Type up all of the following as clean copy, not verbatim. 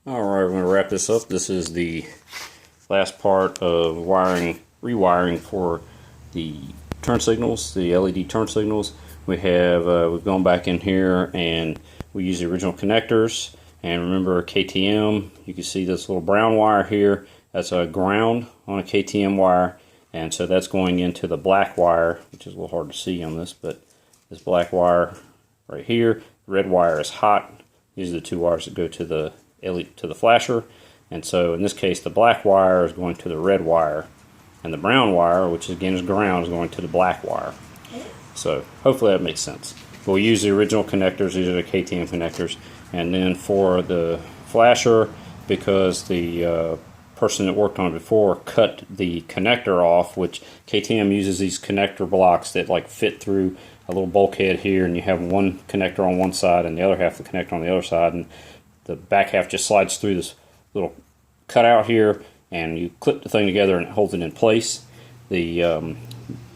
Alright, we're going to wrap this up. This is the last part of rewiring for the turn signals, the LED turn signals. We've gone back in here and we use the original connectors. And remember KTM, you can see this little brown wire here. That's a ground on a KTM wire. And so that's going into the black wire, which is a little hard to see on this, but this black wire right here. Red wire is hot. These are the two wires that go to the LED, to the flasher. And so in this case, the black wire is going to the red wire, and the brown wire, which again is ground, is going to the black wire. So hopefully that makes sense. We'll use the original connectors. These are the KTM connectors. And then for the flasher, because the person that worked on it before cut the connector off, which KTM uses these connector blocks that like fit through a little bulkhead here, and you have one connector on one side and the other half the connector on the other side, and the back half just slides through this little cutout here, and you clip the thing together and it holds it in place. They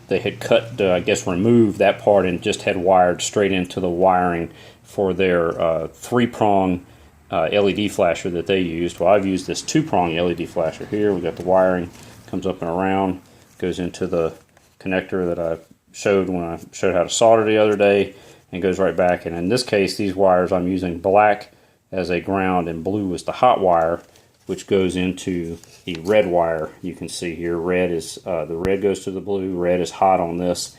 had cut, I guess removed that part and just had wired straight into the wiring for their three-prong LED flasher that they used. Well, I've used this two-prong LED flasher here. We got the wiring, comes up and around, goes into the connector that I showed when I showed how to solder the other day, and goes right back. And in this case, these wires I'm using black as a ground and blue is the hot wire, which goes into the red wire. You can see here, red is the red goes to the blue. Red is hot on this,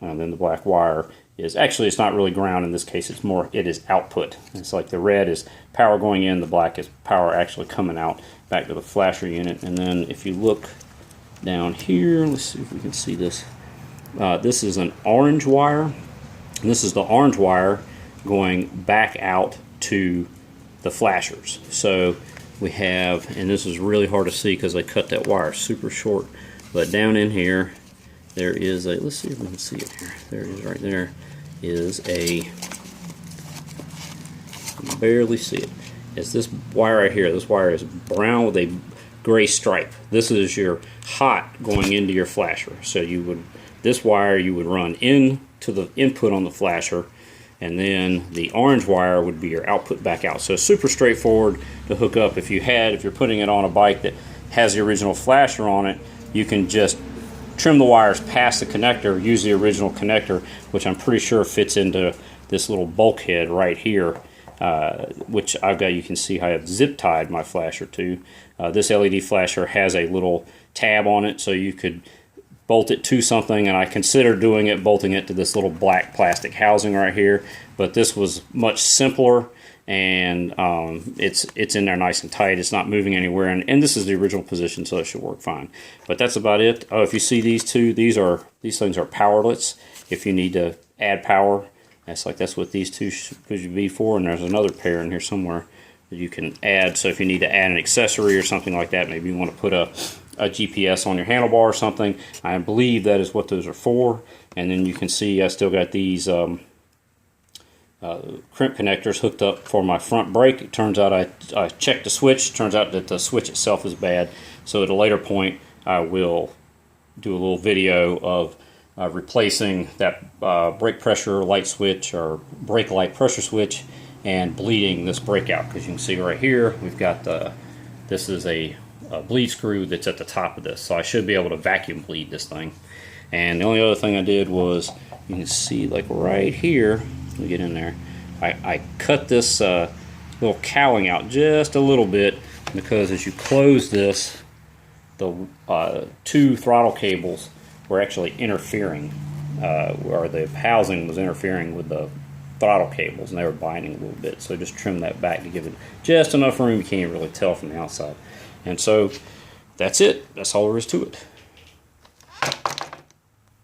and then the black wire is actually, it's not really ground in this case. It's more, it is output. It's like the red is power going in, the black is power actually coming out back to the flasher unit. And then if you look down here, let's see if we can see this. This is an orange wire, and this is the orange wire going back out to the flashers. So we have, and this is really hard to see because I cut that wire super short, but down in here there is a, let's see if we can see it here. There it is right there, is a, I can barely see it. It's this wire right here. This wire is brown with a gray stripe. This is your hot going into your flasher. So you would, this wire you would run into the input on the flasher, and then the orange wire would be your output back out. So it's super straightforward to hook up. If you're putting it on a bike that has the original flasher on it, you can just trim the wires past the connector, use the original connector, which I'm pretty sure fits into this little bulkhead right here, which I've got, you can see I have zip tied my flasher to. This LED flasher has a little tab on it, so you could bolt it to something, and I considered bolting it to this little black plastic housing right here, but this was much simpler, and it's in there nice and tight. It's not moving anywhere, and this is the original position, so it should work fine. But that's about it. Oh, if you see these two, these things are powerless. If you need to add power, that's what these two should be for. And there's another pair in here somewhere that you can add. So if you need to add an accessory or something like that, maybe you want to put a GPS on your handlebar or something, I believe that is what those are for. And then you can see I still got these crimp connectors hooked up for my front brake. It turns out I checked the switch. Turns out that the switch itself is bad. So at a later point I will do a little video of replacing that brake pressure light switch or brake light pressure switch and bleeding this brake out, because you can see right here we've got this is a bleed screw that's at the top of this, so I should be able to vacuum bleed this thing. And the only other thing I did was, you can see like right here, let me get in there, I cut this little cowling out just a little bit, because as you close this, the two throttle cables were actually interfering, or the housing was interfering with the throttle cables, and they were binding a little bit. So just trim that back to give it just enough room you can't really tell from the outside. And so that's it. That's all there is to it.